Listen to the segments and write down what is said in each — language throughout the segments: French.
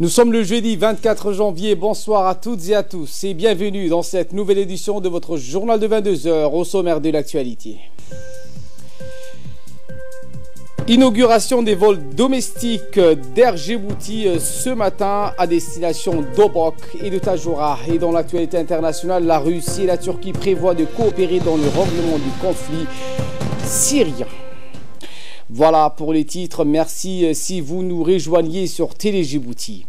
Nous sommes le jeudi 24 janvier, bonsoir à toutes et à tous et bienvenue dans cette nouvelle édition de votre journal de 22 heures au sommaire de l'actualité. Inauguration des vols domestiques d'Air Djibouti ce matin à destination d'Obok et de Tajoura. Et dans l'actualité internationale, la Russie et la Turquie prévoient de coopérer dans le règlement du conflit syrien. Voilà pour les titres, merci si vous nous rejoignez sur Télé Djibouti.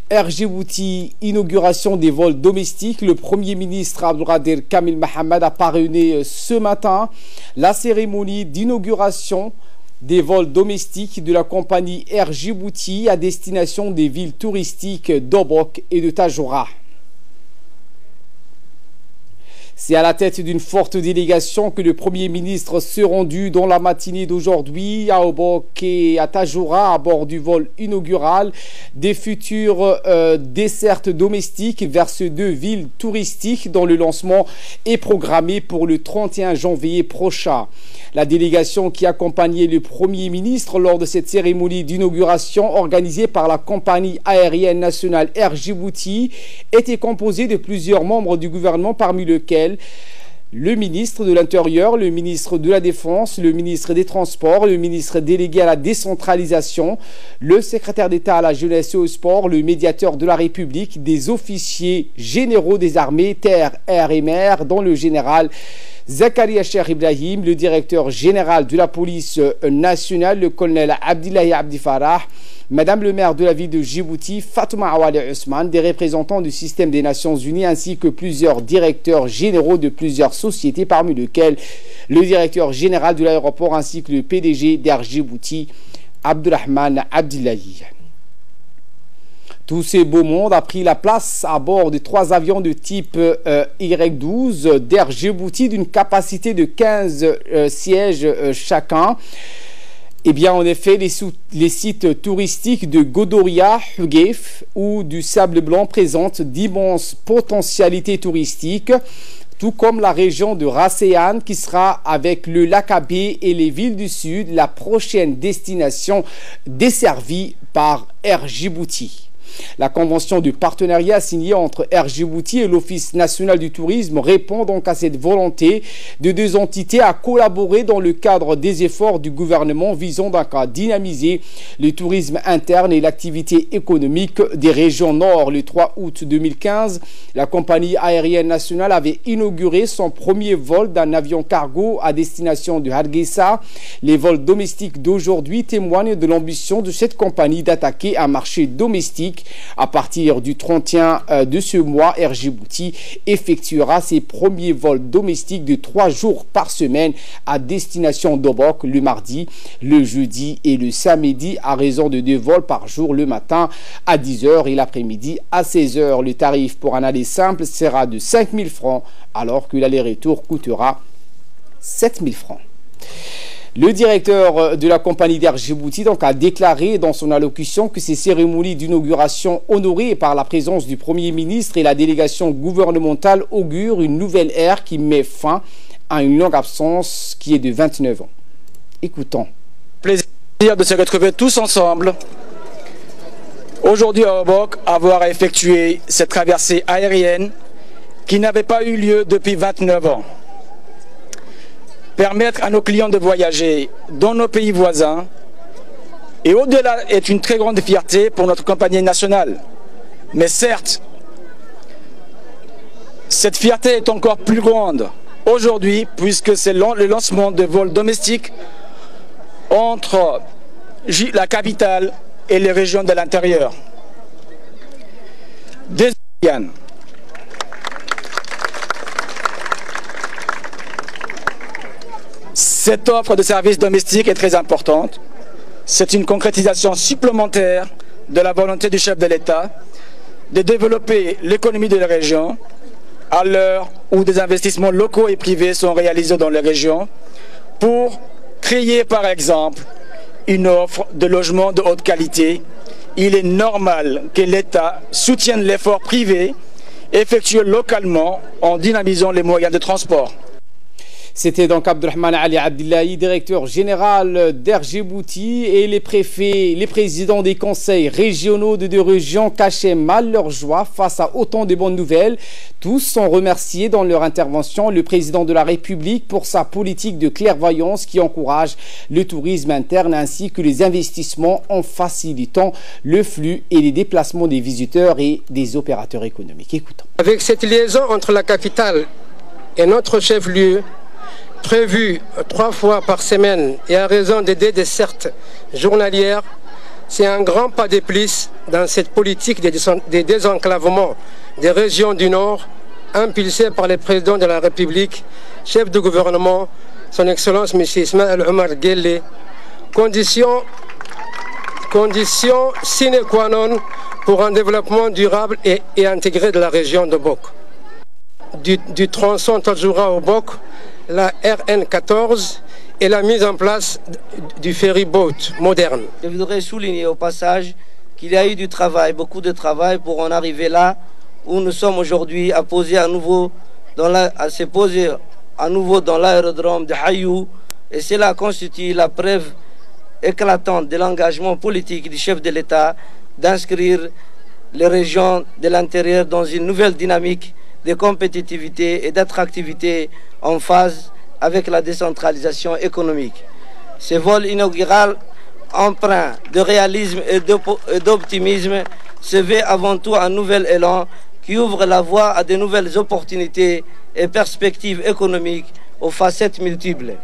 Air Djibouti, inauguration des vols domestiques. Le Premier ministre Abdulkader Kamil Mohamed a parrainé ce matin la cérémonie d'inauguration des vols domestiques de la compagnie Air Djibouti à destination des villes touristiques d'Obok et de Tajoura. C'est à la tête d'une forte délégation que le Premier ministre s'est rendu dans la matinée d'aujourd'hui à Obok et à Tajoura à bord du vol inaugural des futures dessertes domestiques vers ces deux villes touristiques dont le lancement est programmé pour le 31 janvier prochain. La délégation qui accompagnait le Premier ministre lors de cette cérémonie d'inauguration organisée par la compagnie aérienne nationale Air Djibouti était composée de plusieurs membres du gouvernement parmi lesquels le ministre de l'Intérieur, le ministre de la Défense, le ministre des Transports, le ministre délégué à la décentralisation, le secrétaire d'État à la jeunesse et au sport, le médiateur de la République, des officiers généraux des armées, terre, air et mer, dont le général Zakaria Cheikh Ibrahim, le directeur général de la police nationale, le colonel Abdillahi Abdi Farah, Madame le maire de la ville de Djibouti, Fatouma Awali Ousmane, des représentants du système des Nations Unies ainsi que plusieurs directeurs généraux de plusieurs sociétés, parmi lesquels le directeur général de l'aéroport ainsi que le PDG d'Air Djibouti, Abdurrahman Abdillahi. Tous ces beaux mondes a pris la place à bord de 3 avions de type Y-12 d'Air Djibouti d'une capacité de 15 sièges chacun. Eh bien, en effet, les sites touristiques de Godoria, Hugef ou du Sable Blanc présentent d'immenses potentialités touristiques, tout comme la région de Rasséane qui sera avec le lac Abbé et les villes du Sud la prochaine destination desservie par Air Djibouti. La convention de partenariat signée entre Air Djibouti et l'Office national du tourisme répond donc à cette volonté de deux entités à collaborer dans le cadre des efforts du gouvernement visant donc à dynamiser le tourisme interne et l'activité économique des régions nord. Le 3 août 2015, la compagnie aérienne nationale avait inauguré son premier vol d'un avion cargo à destination de Hargeisa. Les vols domestiques d'aujourd'hui témoignent de l'ambition de cette compagnie d'attaquer un marché domestique. À partir du 31 de ce mois, Air Djibouti effectuera ses premiers vols domestiques de 3 jours par semaine à destination d'Obok le mardi, le jeudi et le samedi à raison de 2 vols par jour le matin à 10 h et l'après-midi à 16 h. Le tarif pour un aller simple sera de 5 000 francs alors que l'aller-retour coûtera 7 000 francs. Le directeur de la compagnie d'Air Djibouti a déclaré dans son allocution que ces cérémonies d'inauguration honorées par la présence du Premier ministre et la délégation gouvernementale augurent une nouvelle ère qui met fin à une longue absence qui est de 29 ans. Écoutons. Plaisir de se retrouver tous ensemble aujourd'hui à Obok, avoir effectué cette traversée aérienne qui n'avait pas eu lieu depuis 29 ans. Permettre à nos clients de voyager dans nos pays voisins et au-delà est une très grande fierté pour notre compagnie nationale. Mais certes, cette fierté est encore plus grande aujourd'hui puisque c'est le lancement de vols domestiques entre la capitale et les régions de l'intérieur. Cette offre de services domestiques est très importante. C'est une concrétisation supplémentaire de la volonté du chef de l'État de développer l'économie de la région à l'heure où des investissements locaux et privés sont réalisés dans les régions pour créer par exemple une offre de logement de haute qualité. Il est normal que l'État soutienne l'effort privé effectué localement en dynamisant les moyens de transport. C'était donc Abdelrahman Ali Abdillahi, directeur général d'Air Djibouti, et les préfets, les présidents des conseils régionaux de deux régions cachaient mal leur joie face à autant de bonnes nouvelles. Tous sont remerciés dans leur intervention le président de la République pour sa politique de clairvoyance qui encourage le tourisme interne ainsi que les investissements en facilitant le flux et les déplacements des visiteurs et des opérateurs économiques. Écoutons. Avec cette liaison entre la capitale et notre chef-lieu, prévu 3 fois par semaine et à raison des dessertes journalières, c'est un grand pas de plus dans cette politique de désenclavement des régions du Nord impulsée par le président de la République, chef de gouvernement, son Excellence M. Ismaël Omar Guelleh, condition sine qua non pour un développement durable et intégré de la région de Bok. Du tronçon Tadjoura au Bok, la RN14 et la mise en place du ferry-boat moderne. Je voudrais souligner au passage qu'il y a eu du travail, beaucoup de travail pour en arriver là où nous sommes aujourd'hui à poser à nouveau dans l'aérodrome de Hayou, et cela constitue la preuve éclatante de l'engagement politique du chef de l'État d'inscrire les régions de l'intérieur dans une nouvelle dynamique de compétitivité et d'attractivité en phase avec la décentralisation économique. Ce vol inaugural empreint de réalisme et d'optimisme se veut avant tout un nouvel élan qui ouvre la voie à de nouvelles opportunités et perspectives économiques aux facettes multiples.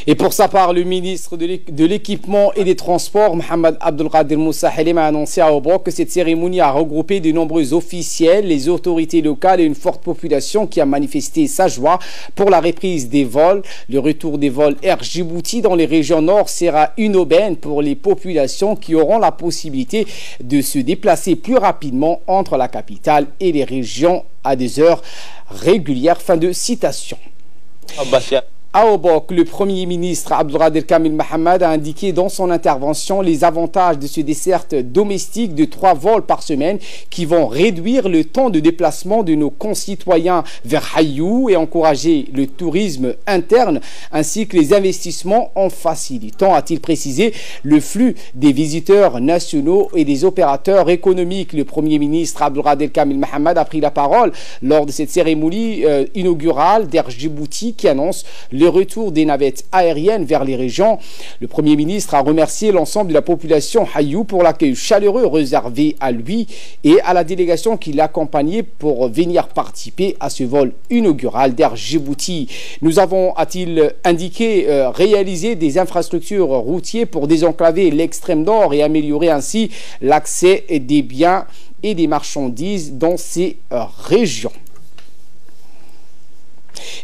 Et pour sa part, le ministre de l'Équipement et des Transports, Mohamed Abdelkader Moussa Helem, a annoncé à Obok que cette cérémonie a regroupé de nombreux officiels, les autorités locales et une forte population qui a manifesté sa joie pour la reprise des vols. Le retour des vols Air Djibouti dans les régions nord sera une aubaine pour les populations qui auront la possibilité de se déplacer plus rapidement entre la capitale et les régions à des heures régulières. Fin de citation. À Obok, le Premier ministre Abdelkader Kamil Mohamed a indiqué dans son intervention les avantages de ce dessert domestique de 3 vols par semaine qui vont réduire le temps de déplacement de nos concitoyens vers Hayou et encourager le tourisme interne ainsi que les investissements en facilitant, a-t-il précisé, le flux des visiteurs nationaux et des opérateurs économiques. Le Premier ministre Abdelkader Kamil Mohamed a pris la parole lors de cette cérémonie inaugurale d'Air Djibouti qui annonce le retour des navettes aériennes vers les régions. Le Premier ministre a remercié l'ensemble de la population Hayou pour l'accueil chaleureux réservé à lui et à la délégation qui l'accompagnait pour venir participer à ce vol inaugural d'Air Djibouti. Nous avons, a-t-il indiqué, réalisé des infrastructures routières pour désenclaver l'extrême nord et améliorer ainsi l'accès des biens et des marchandises dans ces régions.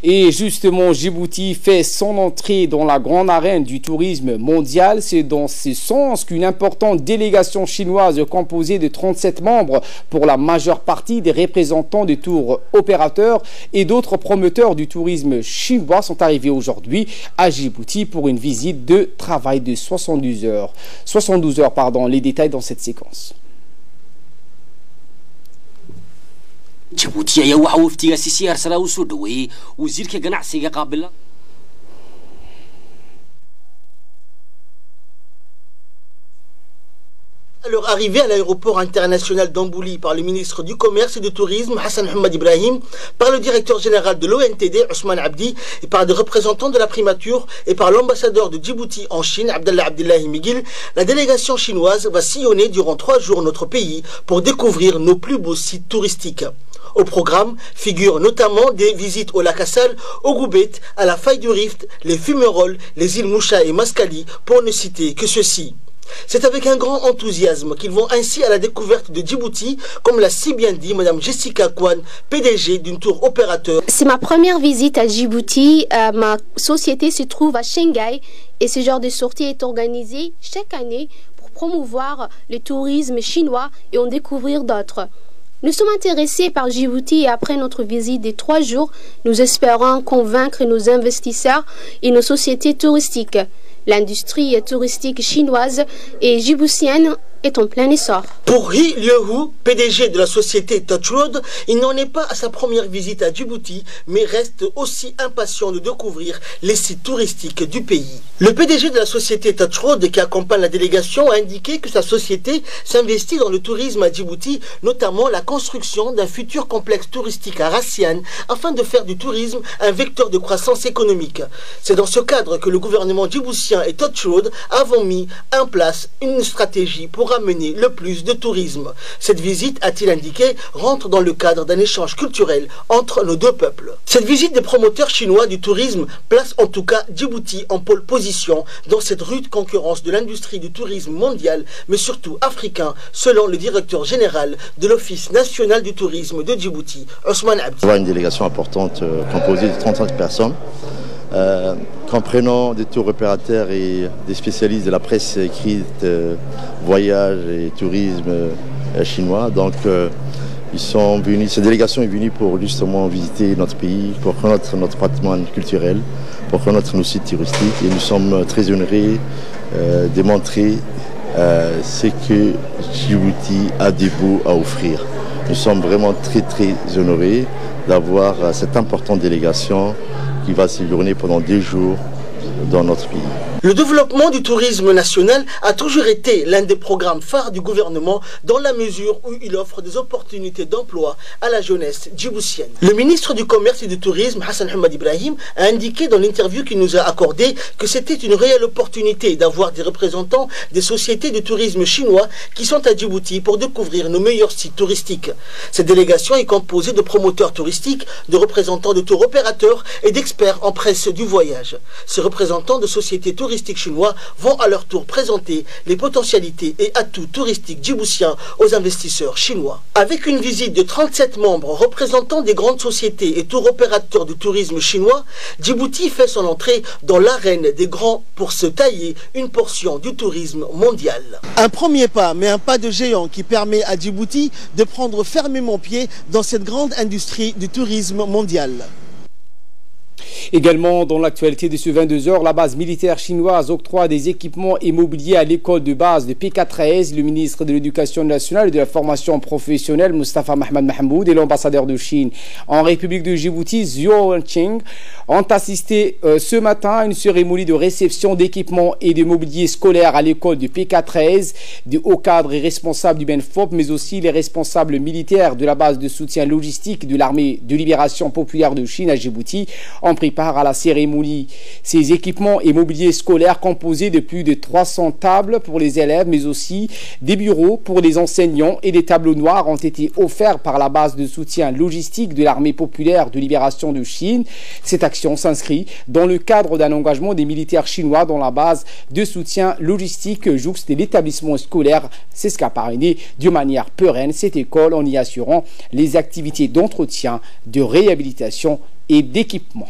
Et justement, Djibouti fait son entrée dans la grande arène du tourisme mondial. C'est dans ce sens qu'une importante délégation chinoise composée de 37 membres, pour la majeure partie des représentants des tours opérateurs et d'autres promoteurs du tourisme chinois, sont arrivés aujourd'hui à Djibouti pour une visite de travail de 72 heures. Les détails dans cette séquence. Djibouti ayaa waxa waftigaasi si arsala u soo dhaweeyay wasiirka ganacsiga qaabila. À leur arrivée à l'aéroport international d'Ambouli par le ministre du Commerce et du Tourisme, Hassan Hamad Ibrahim, par le directeur général de l'ONTD, Ousmane Abdi, et par des représentants de la primature et par l'ambassadeur de Djibouti en Chine, Abdallah Abdillahi Miguel, la délégation chinoise va sillonner durant 3 jours notre pays pour découvrir nos plus beaux sites touristiques. Au programme figurent notamment des visites au lac Assal, au Goubet, à la faille du Rift, les Fumerolles, les îles Moucha et Mascali, pour ne citer que ceux-ci. C'est avec un grand enthousiasme qu'ils vont ainsi à la découverte de Djibouti, comme l'a si bien dit Mme Jessica Kwan, PDG d'une tour opérateur. C'est ma première visite à Djibouti. Ma société se trouve à Shanghai et ce genre de sortie est organisé chaque année pour promouvoir le tourisme chinois et en découvrir d'autres. Nous sommes intéressés par Djibouti et après notre visite de 3 jours, nous espérons convaincre nos investisseurs et nos sociétés touristiques. L'industrie touristique chinoise et djiboutienne est en plein essor. Pour He Liu-hu, PDG de la société Touch Road, il n'en est pas à sa première visite à Djibouti, mais reste aussi impatient de découvrir les sites touristiques du pays. Le PDG de la société Touch Road, qui accompagne la délégation, a indiqué que sa société s'investit dans le tourisme à Djibouti, notamment la construction d'un futur complexe touristique à Rassiane, afin de faire du tourisme un vecteur de croissance économique. C'est dans ce cadre que le gouvernement djiboutien et Touch Road avons mis en place une stratégie pour amener le plus de tourisme. Cette visite, a-t-il indiqué, rentre dans le cadre d'un échange culturel entre nos deux peuples. Cette visite des promoteurs chinois du tourisme place en tout cas Djibouti en pole position dans cette rude concurrence de l'industrie du tourisme mondial, mais surtout africain, selon le directeur général de l'Office national du tourisme de Djibouti, Ousmane Abdi. On voit une délégation importante composée de 35 personnes. Comprenant des tours opérateurs et des spécialistes de la presse écrite, voyage et tourisme chinois. Donc ils sont venus, cette délégation est venue pour justement visiter notre pays, pour connaître notre patrimoine culturel, pour connaître nos sites touristiques. Et nous sommes très honorés de montrer ce que Djibouti a de beau à offrir. Nous sommes vraiment très honorés d'avoir cette importante délégation qui va séjourner pendant 2 jours dans notre pays. Le développement du tourisme national a toujours été l'un des programmes phares du gouvernement dans la mesure où il offre des opportunités d'emploi à la jeunesse djiboutienne. Le ministre du Commerce et du Tourisme, Hassan Ahmad Ibrahim, a indiqué dans l'interview qu'il nous a accordée que c'était une réelle opportunité d'avoir des représentants des sociétés de tourisme chinois qui sont à Djibouti pour découvrir nos meilleurs sites touristiques. Cette délégation est composée de promoteurs touristiques, de représentants de tour opérateurs et d'experts en presse du voyage. Ces représentants de sociétés touristiques chinois vont à leur tour présenter les potentialités et atouts touristiques djiboutiens aux investisseurs chinois. Avec une visite de 37 membres représentant des grandes sociétés et tour opérateurs du tourisme chinois, Djibouti fait son entrée dans l'arène des grands pour se tailler une portion du tourisme mondial. Un premier pas, mais un pas de géant qui permet à Djibouti de prendre fermement pied dans cette grande industrie du tourisme mondial. Également, dans l'actualité de ce 22h, la base militaire chinoise octroie des équipements immobiliers à l'école de base de PK13. Le ministre de l'Éducation nationale et de la formation professionnelle, Mustafa Mohamed Mahmoud, et l'ambassadeur de Chine en République de Djibouti, Zhuo Wenqing, ont assisté ce matin à une cérémonie de réception d'équipements et de mobilier scolaire à l'école de PK13. Des hauts cadres et responsables du BENFOP, mais aussi les responsables militaires de la base de soutien logistique de l'armée de libération populaire de Chine à Djibouti ont pris part à la cérémonie. Ces équipements et mobilier scolaires composés de plus de 300 tables pour les élèves, mais aussi des bureaux pour les enseignants et des tableaux noirs ont été offerts par la base de soutien logistique de l'armée populaire de libération de Chine. Cette action s'inscrit dans le cadre d'un engagement des militaires chinois dans la base de soutien logistique jouxte l'établissement scolaire. C'est ce qu'a parrainé de manière pérenne cette école en y assurant les activités d'entretien, de réhabilitation et d'équipement.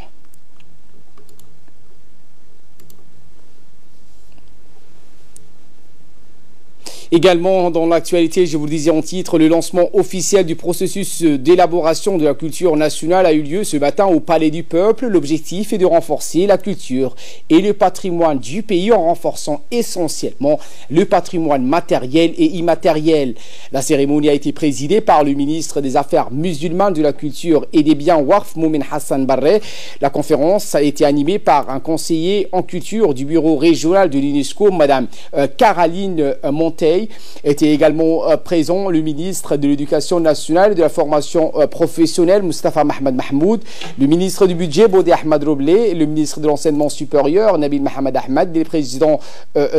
Également dans l'actualité, je vous le disais en titre, le lancement officiel du processus d'élaboration de la culture nationale a eu lieu ce matin au Palais du Peuple. L'objectif est de renforcer la culture et le patrimoine du pays en renforçant essentiellement le patrimoine matériel et immatériel. La cérémonie a été présidée par le ministre des Affaires musulmanes, de la culture et des biens Waqf, Moumin Hassan Barre. La conférence a été animée par un conseiller en culture du bureau régional de l'UNESCO, Madame Caroline Monteil. Était également présent le ministre de l'Éducation nationale et de la formation professionnelle, Mustafa Mohamed Mahmoud, le ministre du budget, Bodé Ahmad Roblé, le ministre de l'enseignement supérieur, Nabil Mohamed Ahmad, les présidents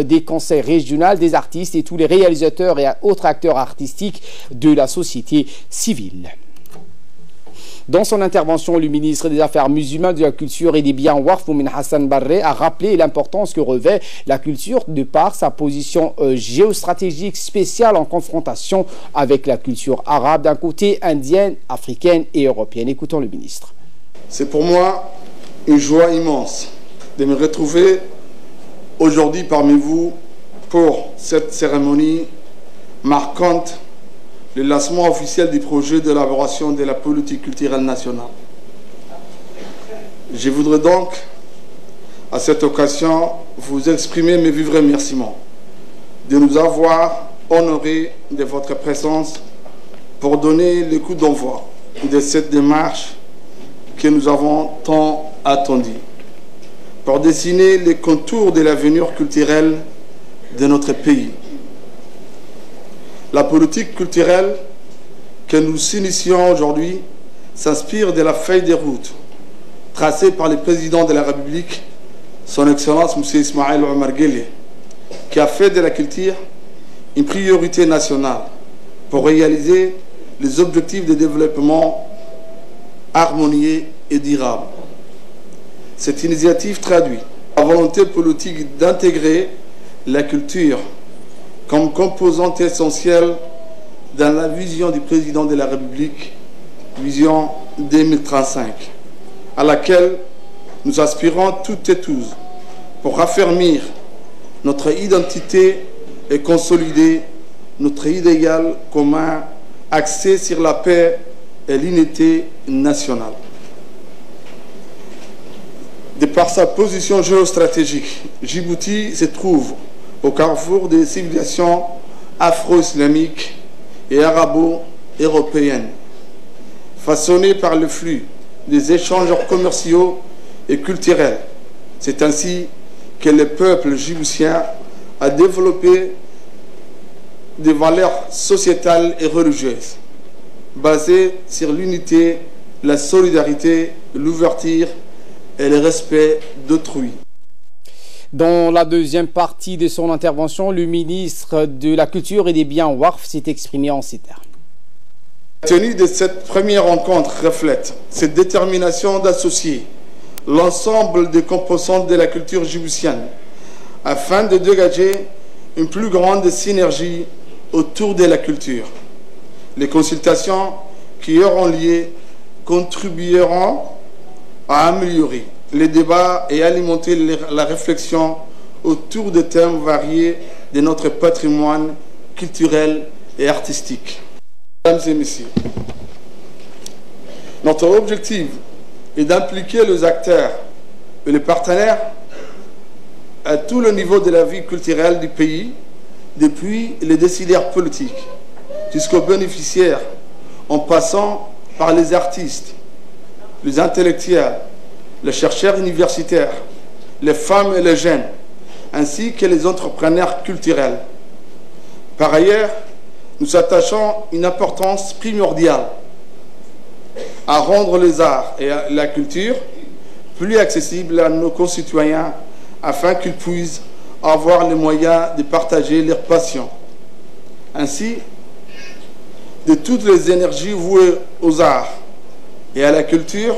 des conseils régionaux, des artistes et tous les réalisateurs et autres acteurs artistiques de la société civile. Dans son intervention, le ministre des Affaires musulmanes, de la culture et des biens Waqf, Moumin Hassan Barre, a rappelé l'importance que revêt la culture de par sa position géostratégique spéciale en confrontation avec la culture arabe d'un côté, indienne, africaine et européenne. Écoutons le ministre. C'est pour moi une joie immense de me retrouver aujourd'hui parmi vous pour cette cérémonie marquante, le lancement officiel du projet d'élaboration de la politique culturelle nationale. Je voudrais donc, à cette occasion, vous exprimer mes vifs remerciements de nous avoir honorés de votre présence pour donner le coup d'envoi de cette démarche que nous avons tant attendue, pour dessiner les contours de l'avenir culturel de notre pays. La politique culturelle que nous initions aujourd'hui s'inspire de la feuille de route tracée par le président de la République, son Excellence M. Ismaël Omar Guelleh, qui a fait de la culture une priorité nationale pour réaliser les objectifs de développement harmonieux et durable. Cette initiative traduit la volonté politique d'intégrer la culture comme composante essentielle dans la vision du président de la République, vision 2035, à laquelle nous aspirons toutes et tous pour raffermir notre identité et consolider notre idéal commun axé sur la paix et l'unité nationale. De par sa position géostratégique, Djibouti se trouve au carrefour des civilisations afro-islamiques et arabo-européennes, façonnées par le flux des échanges commerciaux et culturels. C'est ainsi que le peuple djiboutien a développé des valeurs sociétales et religieuses basées sur l'unité, la solidarité, l'ouverture et le respect d'autrui. Dans la deuxième partie de son intervention, le ministre de la Culture et des Biens Waqf s'est exprimé en ces termes. La tenue de cette première rencontre reflète cette détermination d'associer l'ensemble des composantes de la culture djiboutienne afin de dégager une plus grande synergie autour de la culture. Les consultations qui auront lieu contribueront à améliorer les débats et alimenter la réflexion autour de thèmes variés de notre patrimoine culturel et artistique. Mesdames et messieurs, notre objectif est d'impliquer les acteurs et les partenaires à tout le niveau de la vie culturelle du pays, depuis les décideurs politiques jusqu'aux bénéficiaires, en passant par les artistes, les intellectuels, les chercheurs universitaires, les femmes et les jeunes, ainsi que les entrepreneurs culturels. Par ailleurs, nous attachons une importance primordiale à rendre les arts et la culture plus accessibles à nos concitoyens afin qu'ils puissent avoir les moyens de partager leurs passions. Ainsi, de toutes les énergies vouées aux arts et à la culture,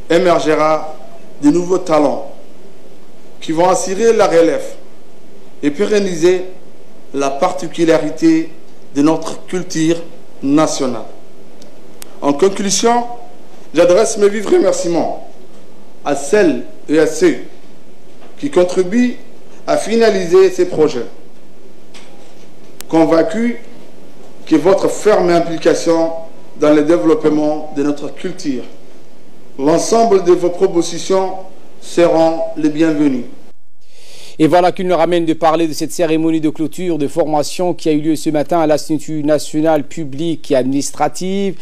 émergera de nouveaux talents qui vont assurer la relève et pérenniser la particularité de notre culture nationale. En conclusion, j'adresse mes vifs remerciements à celles et à ceux qui contribuent à finaliser ces projets, convaincus que votre ferme implication dans le développement de notre culture, l'ensemble de vos propositions seront les bienvenues. Et voilà qu'il nous ramène de parler de cette cérémonie de clôture de formation qui a eu lieu ce matin à l'Institut national public et administratif.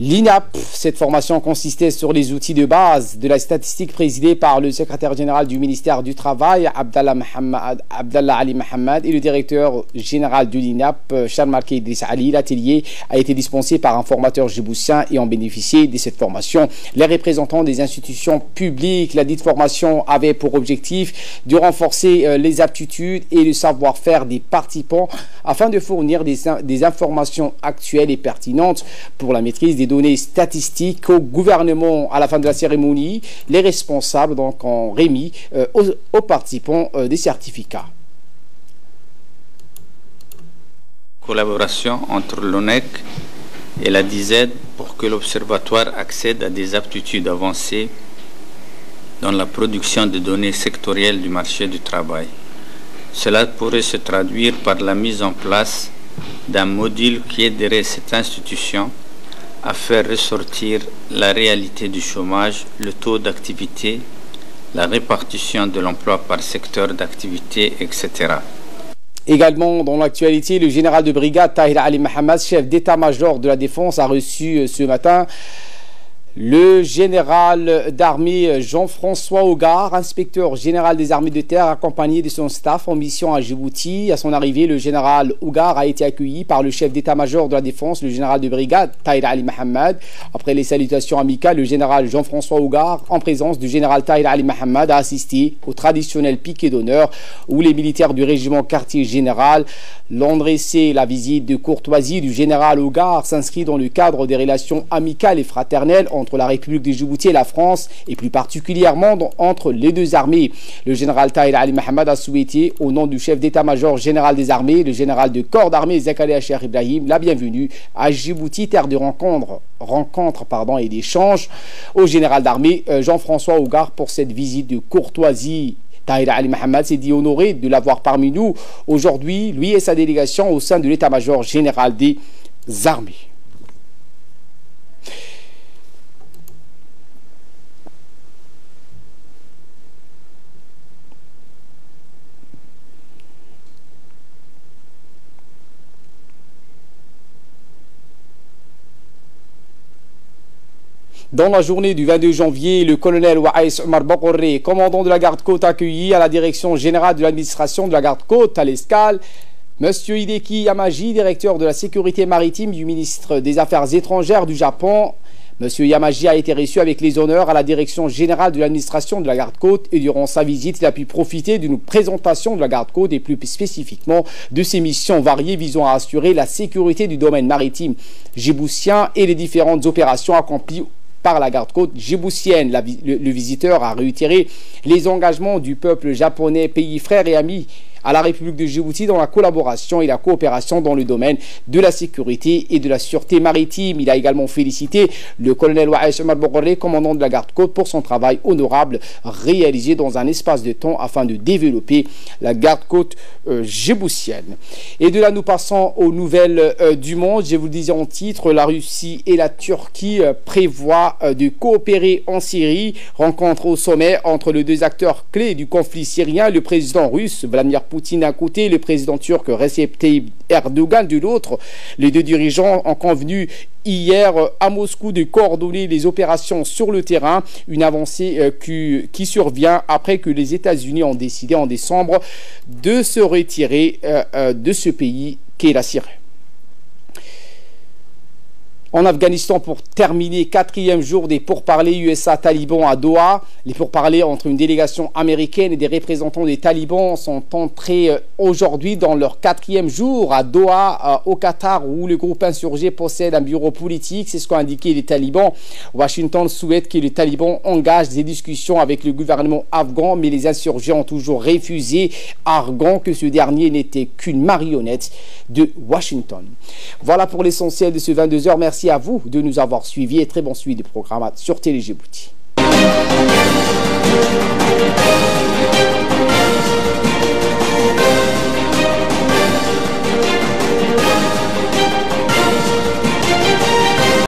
L'INAP, cette formation consistait sur les outils de base de la statistique présidée par le secrétaire général du ministère du Travail, Abdallah Ali Mohamed, et le directeur général de l'INAP, Charmarke Idriss Ali. L'atelier a été dispensé par un formateur djiboutien et ont bénéficié de cette formation les représentants des institutions publiques. La dite formation avait pour objectif de renforcer les aptitudes et le savoir-faire des participants afin de fournir des informations actuelles et pertinentes pour la maîtrise des données statistiques au gouvernement. À la fin de la cérémonie, les responsables donc ont remis aux participants des certificats. Collaboration entre l'ONEC et la DIZED pour que l'Observatoire accède à des aptitudes avancées dans la production de données sectorielles du marché du travail. Cela pourrait se traduire par la mise en place d'un module qui aiderait cette institution à faire ressortir la réalité du chômage, le taux d'activité, la répartition de l'emploi par secteur d'activité, etc. Également dans l'actualité, le général de brigade Tahir Ali Mohamed, chef d'état-major de la défense, a reçu ce matin le général d'armée Jean-François Hogar, inspecteur général des armées de terre, accompagné de son staff en mission à Djibouti. À son arrivée, le général Hogar a été accueilli par le chef d'état-major de la défense, le général de brigade Tahir Ali Mohamed. Après les salutations amicales, le général Jean-François Hogar, en présence du général Tahir Ali Mohamed, a assisté au traditionnel piquet d'honneur où les militaires du régiment quartier général l'ont dressé. La visite de courtoisie du général Hogar s'inscrit dans le cadre des relations amicales et fraternelles entre la République de Djibouti et la France, et plus particulièrement entre les deux armées. Le général Tahir Ali Mohamed a souhaité, au nom du chef d'état-major général des armées, le général de corps d'armée Zakaria Cheikh Ibrahim, la bienvenue à Djibouti, terre de rencontre et d'échange, au général d'armée Jean-François Hogar pour cette visite de courtoisie. Tahir Ali Mohamed s'est dit honoré de l'avoir parmi nous aujourd'hui, lui et sa délégation au sein de l'état-major général des armées. Dans la journée du 22 janvier, le colonel Waïs Omar Bakoré, commandant de la garde-côte, accueilli à la direction générale de l'administration de la garde-côte à l'Escale. Monsieur Hideki Yamaji, directeur de la sécurité maritime du ministre des Affaires étrangères du Japon. Monsieur Yamaji a été reçu avec les honneurs à la direction générale de l'administration de la garde-côte et durant sa visite, il a pu profiter d'une présentation de la garde-côte et plus spécifiquement de ses missions variées visant à assurer la sécurité du domaine maritime djiboutien et les différentes opérations accomplies par la garde-côte djiboutienne. Le visiteur a réitéré les engagements du peuple japonais, pays frère et ami à la République de Djibouti dans la collaboration et la coopération dans le domaine de la sécurité et de la sûreté maritime. Il a également félicité le colonel Waïs Omar Bakoré, commandant de la garde-côte, pour son travail honorable réalisé dans un espace de temps afin de développer la garde-côte djiboutienne. Et de là, nous passons aux nouvelles du monde. Je vous le disais en titre, la Russie et la Turquie prévoient de coopérer en Syrie. Rencontre au sommet entre les deux acteurs clés du conflit syrien, le président russe Vladimir Poutine d'un côté, le président turc Recep Tayyip Erdogan de l'autre. Les deux dirigeants ont convenu hier à Moscou de coordonner les opérations sur le terrain, une avancée qui survient après que les États-Unis ont décidé en décembre de se retirer de ce pays qu'est la Syrie. En Afghanistan, pour terminer, 4e jour des pourparlers USA-Taliban à Doha. Les pourparlers entre une délégation américaine et des représentants des talibans sont entrés aujourd'hui dans leur 4e jour à Doha, au Qatar, où le groupe insurgé possède un bureau politique. C'est ce qu'ont indiqué les talibans. Washington souhaite que les talibans engagent des discussions avec le gouvernement afghan, mais les insurgés ont toujours refusé, arguant que ce dernier n'était qu'une marionnette de Washington. Voilà pour l'essentiel de ce 22h. Merci à vous de nous avoir suivis et très bon suivi du programme sur Télé Djibouti.